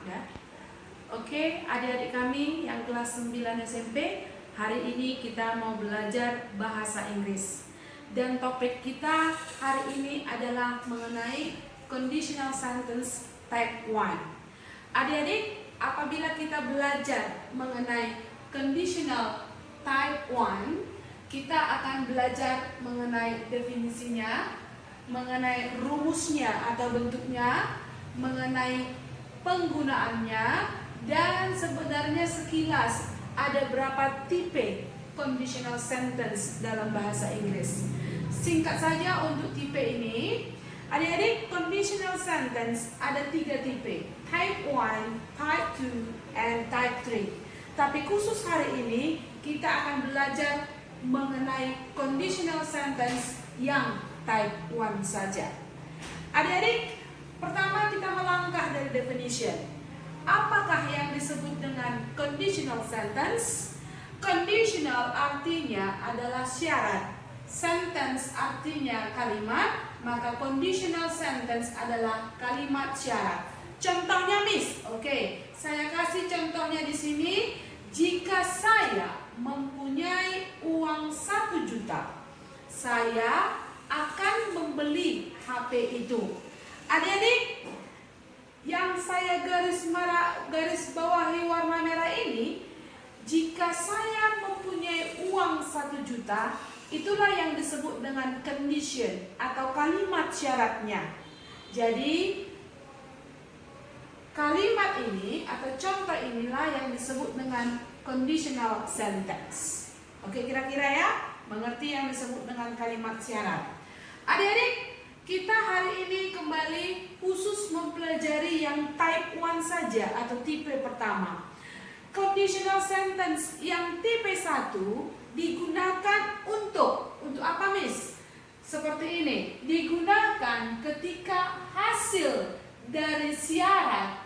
ya. Oke, adik-adik kami yang kelas 9 SMP, hari ini kita mau belajar bahasa Inggris. Dan topik kita hari ini adalah mengenai conditional sentence type 1. Adik-adik, apabila kita belajar mengenai conditional type 1, kita akan belajar mengenai definisinya, mengenai rumusnya atau bentuknya, mengenai penggunaannya, dan sebenarnya sekilas ada berapa tipe conditional sentence dalam bahasa Inggris. Singkat saja untuk tipe ini, adik-adik, conditional sentence ada 3 tipe, type 1, type 2, and type 3. Tapi khusus hari ini kita akan belajar mengenai conditional sentence yang type 1 saja. Adik-adik, pertama kita melangkah dari definition. Apakah yang disebut dengan conditional sentence? Conditional artinya adalah syarat. Sentence artinya kalimat, maka conditional sentence adalah kalimat syarat. Contohnya, Miss. Oke, saya kasih contohnya di sini. Jika saya mempunyai uang 1 juta, saya akan membeli HP itu. Adik-adik, yang saya garis bawahi warna merah ini, jika saya mempunyai uang 1 juta, itulah yang disebut dengan condition atau kalimat syaratnya. Jadi kalimat ini atau contoh inilah yang disebut dengan conditional sentence. Oke, kira-kira ya, mengerti yang disebut dengan kalimat syarat. Adik-adik, kita hari ini kembali khusus mempelajari yang type 1 saja atau tipe pertama. Conditional sentence yang tipe 1 digunakan untuk apa, Miss? Seperti ini, digunakan ketika hasil dari syarat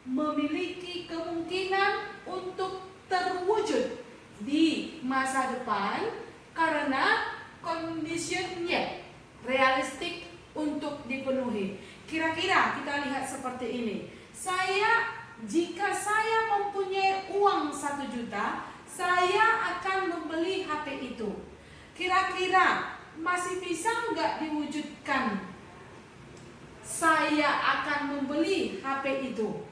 memiliki kemungkinan untuk terwujud di masa depan karena conditionnya realistik untuk dipenuhi. Kira-kira kita lihat seperti ini. Jika saya mempunyai uang 1 juta, saya akan membeli HP itu. Kira-kira masih bisa nggak diwujudkan? Saya akan membeli HP itu.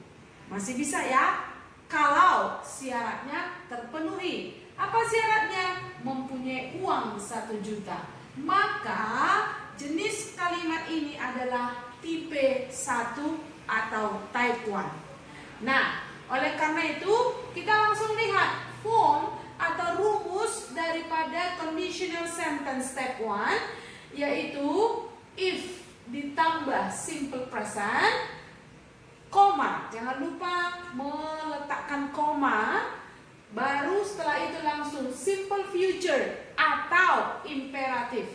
Masih bisa ya, kalau syaratnya terpenuhi. Apa syaratnya? Mempunyai uang 1 juta. Maka jenis kalimat ini adalah tipe 1 atau type 1. Nah, oleh karena itu kita langsung lihat form atau rumus daripada conditional sentence type 1, yaitu if ditambah simple present, koma, jangan lupa meletakkan koma, baru setelah itu langsung simple future atau imperatif.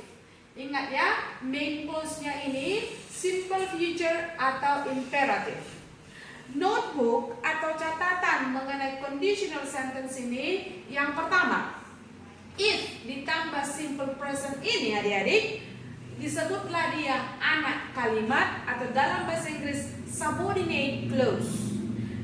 Ingat ya, main clause-nya ini simple future atau imperatif. Notebook atau catatan mengenai conditional sentence ini, yang pertama, if ditambah simple present ini adik-adik, disebutlah dia anak kalimat atau dalam bahasa Inggris subordinate clause.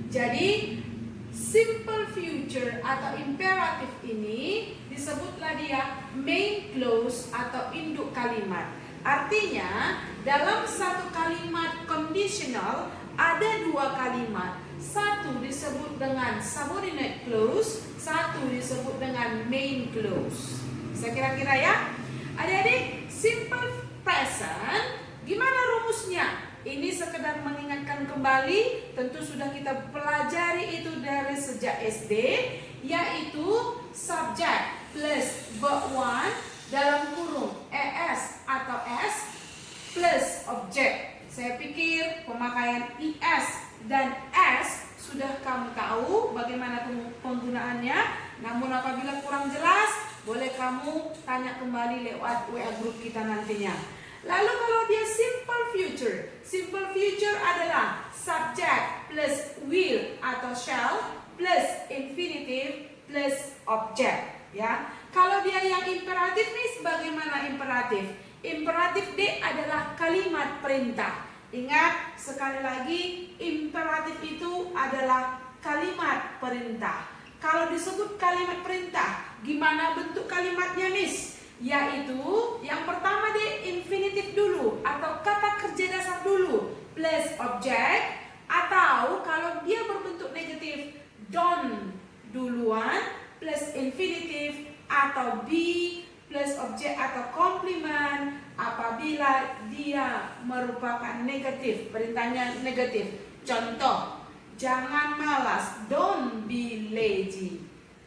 Jadi simple future atau imperatif ini disebutlah dia main clause atau induk kalimat. Artinya dalam satu kalimat conditional ada 2 kalimat. Satu disebut dengan subordinate clause, satu disebut dengan main clause. Saya kira-kira ya. Adik-adik, simple present gimana rumusnya? Ini sekedar mengingatkan kembali, tentu sudah kita pelajari itu dari sejak SD, yaitu subject plus verb 1 dalam kurung es atau s plus object. Saya pikir pemakaian is dan s sudah kamu tahu bagaimana penggunaannya. Namun apabila kurang jelas, boleh kamu tanya kembali lewat WA group kita nantinya. Lalu kalau dia simple future adalah subject plus will atau shall plus infinitive plus object, ya. Kalau dia yang imperatif nih, bagaimana imperatif? Imperatif D adalah kalimat perintah. Ingat sekali lagi, imperatif itu adalah kalimat perintah. Kalau disebut kalimat perintah, gimana bentuk kalimatnya, Miss? Yaitu yang pertama di infinitif dulu atau kata kerja dasar dulu plus object, atau kalau dia berbentuk negatif, don't duluan plus infinitif atau be plus objek atau komplement apabila dia merupakan negatif, perintahnya negatif. Contoh, jangan malas, don't be lazy.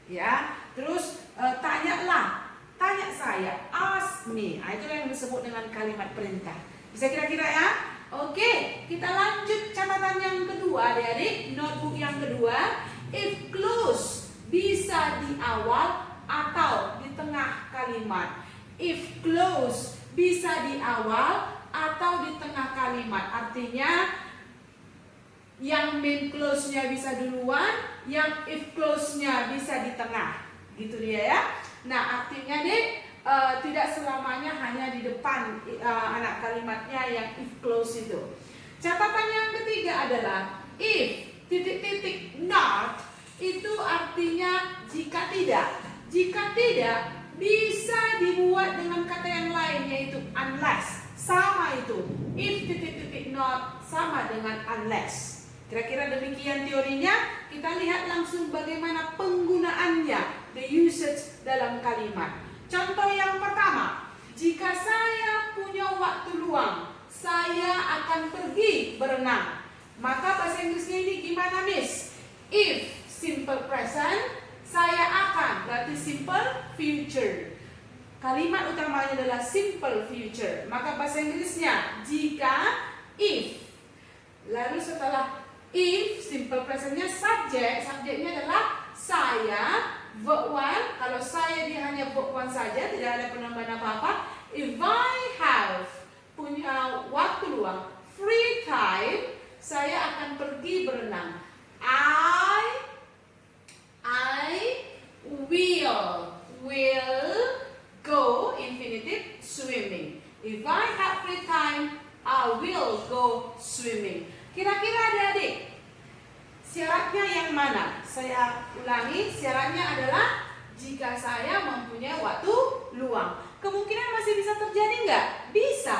Ya, terus tanya saya, ask me. Nah, itu yang disebut dengan kalimat perintah. Bisa kira-kira ya? Oke, kita lanjut catatan yang kedua, adik-adik. Notebook yang kedua, if clause bisa di awal atau di tengah kalimat. If clause bisa di awal atau di tengah kalimat. Artinya yang main clause-nya bisa duluan, yang if clause-nya bisa di tengah. Gitu dia ya. Nah, artinya nih tidak selamanya hanya di depan anak kalimatnya yang if clause itu. Catatan yang ketiga adalah if not itu artinya jika tidak. Jika tidak bisa dibuat dengan kata yang lain yaitu unless. Sama itu. If not sama dengan unless. Kira-kira demikian teorinya. Kita lihat langsung bagaimana penggunaannya, the usage dalam kalimat. Contoh yang pertama, jika saya punya waktu luang, saya akan pergi berenang. Maka bahasa Inggrisnya ini gimana, Miss? If simple present, saya akan, berarti simple future. Kalimat utamanya adalah simple future. Maka bahasa Inggrisnya jika, if. Lalu setelah if, simple presentnya subjek. Subjeknya adalah saya. Verb one, kalau saya dia hanya verb one saja, tidak ada penambahan apa-apa. If I have punya waktu luang, free time, saya akan pergi berenang. I will go infinitive swimming. If I have free time, I will go swimming. Kira-kira adik-adik, syaratnya yang mana? Saya ulangi, syaratnya adalah jika saya mempunyai waktu luang. Kemungkinan masih bisa terjadi nggak? Bisa.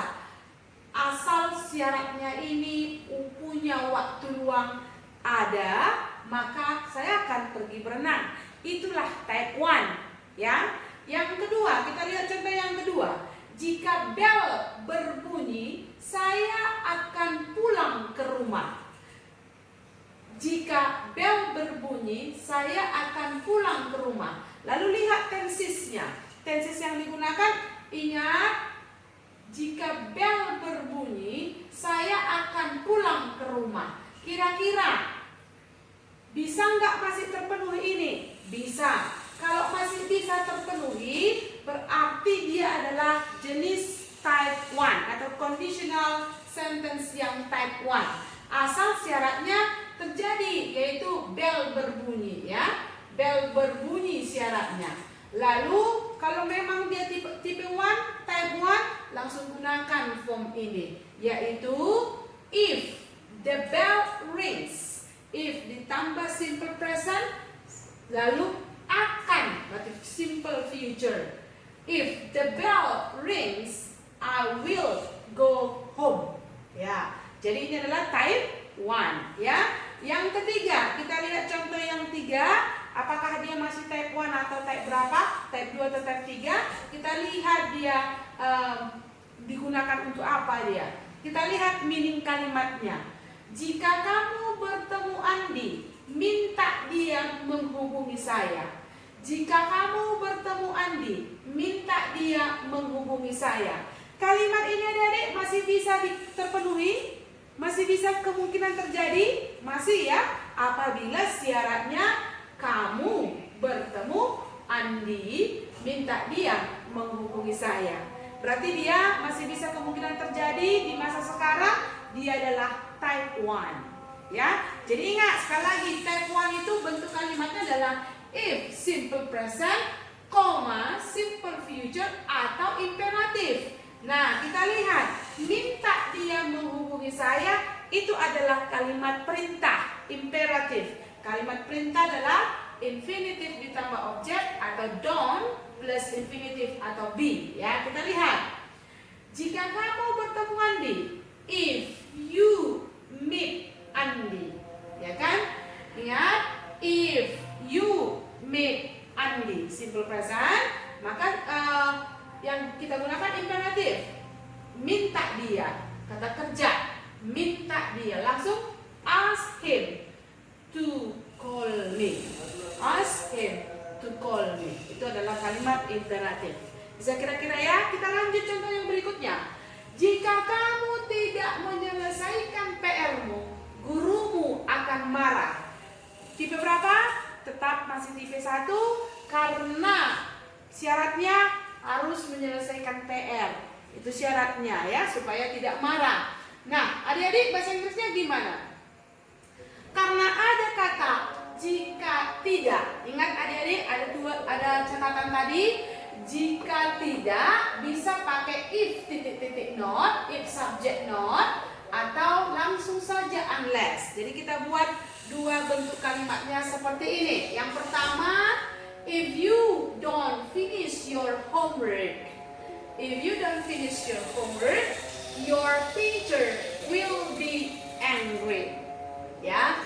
Asal syaratnya ini punya waktu luang ada, maka saya akan pergi berenang. Itulah type 1. Ya. Yang kedua, kita lihat contoh yang kedua. Jika bel berbunyi, saya akan pulang ke rumah. Jika bel berbunyi, saya akan pulang ke rumah. Lalu lihat tensesnya. Tenses yang digunakan, ingat, jika bel berbunyi, saya akan pulang ke rumah. Kira-kira bisa nggak masih terpenuhi ini? Bisa. Kalau masih bisa terpenuhi, berarti dia adalah jenis type 1 atau conditional sentence yang type 1. Asal syaratnya terjadi, yaitu bel berbunyi, ya. Bel berbunyi syaratnya. Lalu kalau memang dia tipe 1, type 1, langsung gunakan form ini, yaitu if the bell rings. If ditambah simple present, lalu akan, berarti simple future. If the bell rings, I will go home. Ya, jadi ini adalah type 1, ya. Yang ketiga, kita lihat contoh yang 3. Apakah dia masih type 1 atau type berapa? Type 2 atau type 3? Kita lihat dia digunakan untuk apa dia. Kita lihat meaning kalimatnya. Jika kamu bertemu Andi, minta dia menghubungi saya. Jika kamu bertemu Andi, minta dia menghubungi saya. Kalimat ini adik-adik masih bisa terpenuhi? Masih bisa kemungkinan terjadi? Masih ya, apabila syaratnya kamu bertemu Andi, minta dia menghubungi saya. Berarti dia masih bisa kemungkinan terjadi di masa sekarang. Dia adalah type 1, ya. Jadi ingat sekali lagi, type 1 itu bentuk kalimatnya adalah if simple present, simple future atau imperatif. Nah, kita lihat minta dia menghubungi saya, itu adalah kalimat perintah, imperatif. Kalimat perintah adalah infinitive ditambah objek atau don't plus infinitive atau be. Ya, kita lihat. Jika kamu bertemu Andi, if you meet Andi, ya kan? Ingat, if you meet Andi, simple present, maka yang kita gunakan imperatif. Minta dia, kata kerja, minta dia, langsung ask him to call me. Ask him to call me. Itu adalah kalimat imperatif. Bisa kira-kira ya? Kita lanjut contoh yang berikutnya. Jika kamu tidak menyelesaikan PR-mu, gurumu akan marah. Tipe berapa? Tetap masih tipe 1 karena syaratnya harus menyelesaikan PR. Itu syaratnya ya, supaya tidak marah. Nah, adik-adik bahasa Inggrisnya gimana? Karena ada kata jika tidak. Ingat adik-adik, ada catatan tadi. Jika tidak bisa pakai if titik-titik not, if subject not, atau langsung saja unless. Jadi kita buat dua bentuk kalimatnya seperti ini. Yang pertama, if you don't finish your homework. If you don't finish your homework, your teacher will be angry. Ya,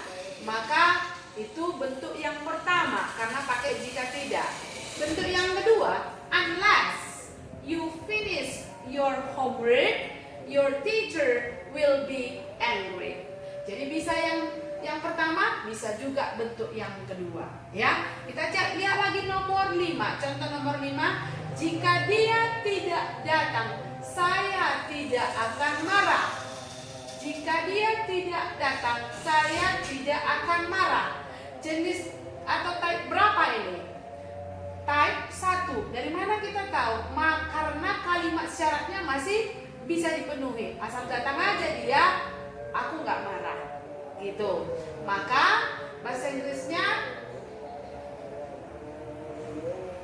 maka itu bentuk yang pertama karena pakai jika tidak. Bentuk yang kedua, unless you finish your homework, your teacher will be angry. Jadi bisa yang pertama, bisa juga bentuk yang kedua. Ya, kita lihat lagi nomor 5. Contoh nomor 5. Jika dia tidak datang, saya tidak akan marah. Jika dia tidak datang, saya tidak akan marah. Jenis atau type berapa ini? Type 1. Dari mana kita tahu? Karena kalimat syaratnya masih bisa dipenuhi. Asal datang aja dia, aku nggak marah. Gitu. Maka bahasa Inggrisnya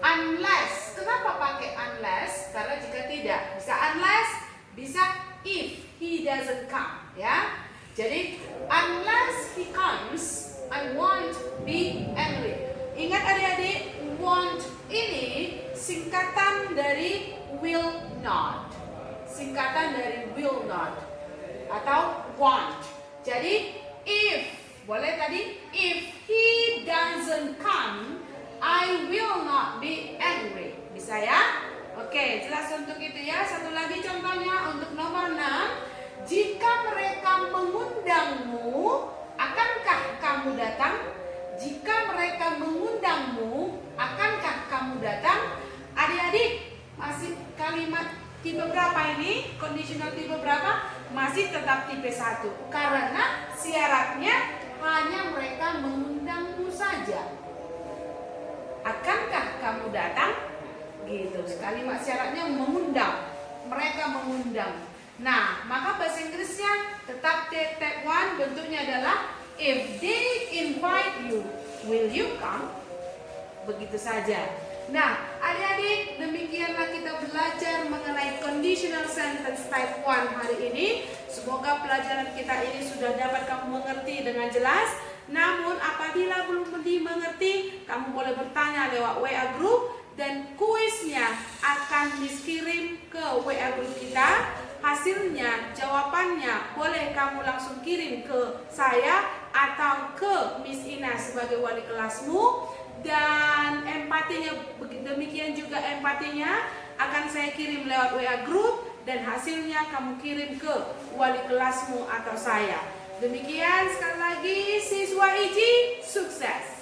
unless. Kenapa pakai unless? Karena jika tidak. Bisa unless, bisa if he doesn't come. Ya. Jadi unless he comes, I won't be angry. Ingat adik-adik, won't ini singkatan dari will not. Singkatan dari will not atau want. Jadi if, boleh tadi, if he doesn't come, I will not be angry. Bisa ya? Oke, jelas untuk itu ya. Satu lagi contohnya untuk nomor 6. Jika mereka mengundangmu, akankah kamu datang? Jika mereka mengundangmu, akankah kamu datang? Adik-adik, masih kalimat tipe berapa ini? Conditional tipe berapa? Masih tetap tipe 1. Karena syaratnya hanya mereka mengundangmu saja. Akankah kamu datang? Gitu. Kalimat syaratnya mengundang. Mereka mengundang. Nah, maka bahasa Inggrisnya tetap type 1, bentuknya adalah if they invite you, will you come? Begitu saja. Nah, adik-adik, demikianlah kita belajar mengenai conditional sentence type 1 hari ini. Semoga pelajaran kita ini sudah dapat kamu mengerti dengan jelas. Namun apabila belum dimengerti, kamu boleh bertanya lewat WA group dan kuisnya akan dikirim ke WA group kita. Hasilnya, jawabannya boleh kamu langsung kirim ke saya atau ke Miss Ina sebagai wali kelasmu. Dan empatinya, demikian juga empatinya akan saya kirim lewat WA group dan hasilnya kamu kirim ke wali kelasmu atau saya. Demikian sekali lagi, siswa IJI sukses.